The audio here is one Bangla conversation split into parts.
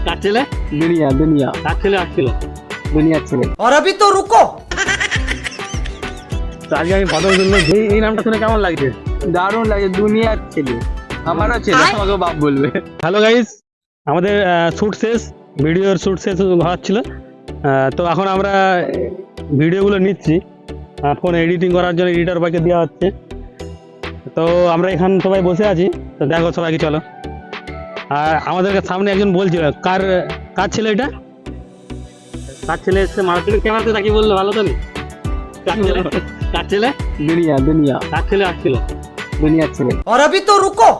কার ছেলে? दुनिया दुनिया কার ছেলে আসছিল? दुनिया ছেলে। और अभी तो रुको। তো আজকে আমি ফটো তুললো, এই নামটা শুনে কেমন লাগছে? দারুণ লাগে, দুনিয়ার ছেলে। আমারও ছেলে, আমাকে বাপ বলবে। হ্যালো গাইস, আমাদের শ্যুট শেষ, ভিডিওর শ্যুট শেষ হচ্ছিল। তো এখন আমরা ভিডিওগুলো নিচ্ছি, ফোন এডিটিং করার জন্য এডিটর বাইকে দেওয়া হচ্ছে। তো আমরা এখানে সবাই বসে আছি, তো দেখো সবাইকে চলো। আর আমাদের সামনে একজন বলছিল, কার কার ছেলে এটা? কার ছেলে এসছে মার্কেটের ক্যামেরাতে তাকিয়ে বললো ভালো তো নেই? কার ছেলে? কার ছেলে? দুনিয়া দুনিয়া কার ছেলে আসছিল? দুনিয়ার ছেলে। और अभी तो रुको,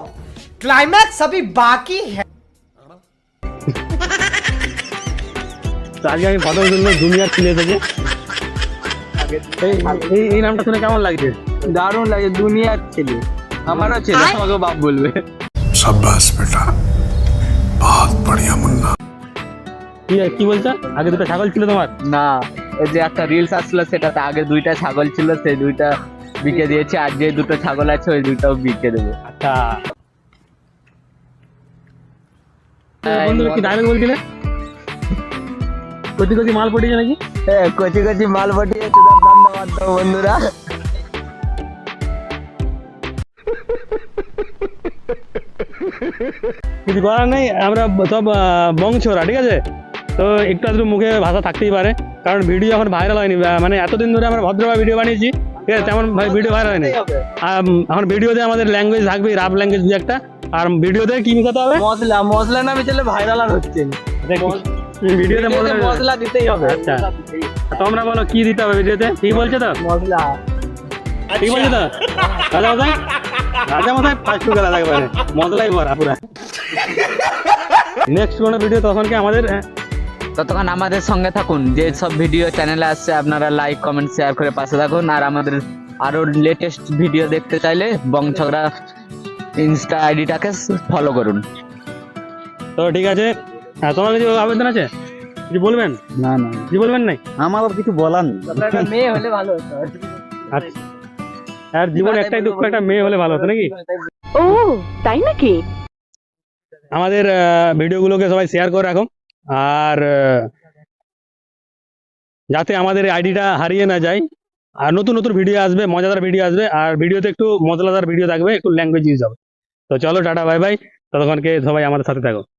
क्लाइमैक्स अभी बाकी है। তো আজকে আমি ফটো তুললো দুনিয়ার ছেলে থেকে। এই নামটা শুনে কেমন লাগছে? দারুণ লাগে, দুনিয়ার ছেলে। আমারও ছেলে, আমাকে বাপ বলবে। शाबाश बेटा, बहुत बढ़िया मुन्ना। কি বলছো? আগে দুটো ছাগল ছিল তোমার? না, ওই যে একটা রিলস আসছিল সেটাতে আগে দুইটা ছাগল ছিল, সেই দুইটা বিকে দিয়েছে, আর যে দুটো ছাগল আছে ওই দুইটাও বিকে দেবো। আচ্ছা, বন্ধুরা কি ডায়লগ বলছিলে? কচি কচি মাল পড়েছে নাকি? হ্যাঁ, কচি কচি মাল পাঠিয়েছে, ধন্যবাদ দাও বন্ধুরা। কিছু করার নেই, আমরা সব বংশরা, ঠিক আছে? তো একটু আধটু মুখে ভাষা থাকতেই পারে, কারণ ভিডিও এখন ভাইরাল হয়নি। মানে এতদিন ধরে আমরা ভদ্রভাবে ভিডিও বানিয়েছি, ঠিক আছে? তেমন ভিডিও ভাইরাল হয়নি। এখন ভিডিওতে আমাদের ল্যাঙ্গুয়েজ থাকবে, রাফ ল্যাঙ্গুয়েজ দু একটা। আর ভিডিওতে কি মিশাতে হবে? মশলা, মশলা না মিশালে ভাইরাল আর হচ্ছে না। ভিডিওতে মশলা দিতেই হবে। আচ্ছা, তোমরা বলো কি দিতে হবে ভিডিওতে? ঠিক বলছো তো? মশলা ঠিক বলছো তো? রাজা মশাই, রাজা মশাই ফার্স্ট গেলা থাকবে, মশলাই ভরা পুরা। নেক্সট কোনো ভিডিও তখনকে আমাদের ততক্ষণ আমাদের সঙ্গে থাকুন। যে সব ভিডিও চ্যানেলে আসছে আপনারা লাইক কমেন্ট শেয়ার করে পাশে থাকুন। আর আমাদের আরো লেটেস্ট ভিডিও দেখতে চাইলে বংছগড়া ইনস্টা আইডিটাকে ফলো করুন। তো ঠিক আছে। তোমার কিছু আবেদন আছে? কিছু বলবেন? না না, কিছু বলবেন নাই? আমার কিছু বলার নেই। মেয়ে হলে ভালো হতো। আচ্ছা, আর জীবন একটাই দুঃখ, একটা মেয়ে হলে ভালো হতো নাকি? ও তাই নাকি? আমাদের ভিডিওগুলোকে সবাই শেয়ার করে রাখো, আর যাতে আমাদের আইডিটা হারিয়ে না যায়। আর নতুন নতুন ভিডিও আসবে, মজাদার ভিডিও আসবে, আর ভিডিওতে একটু মজাদার ভিডিও থাকবে, একটু ল্যাঙ্গুয়েজ ইউজ হবে। তো চলো, টাটা বাই বাই, ততক্ষণকে সবাই আমাদের সাথে থাকো।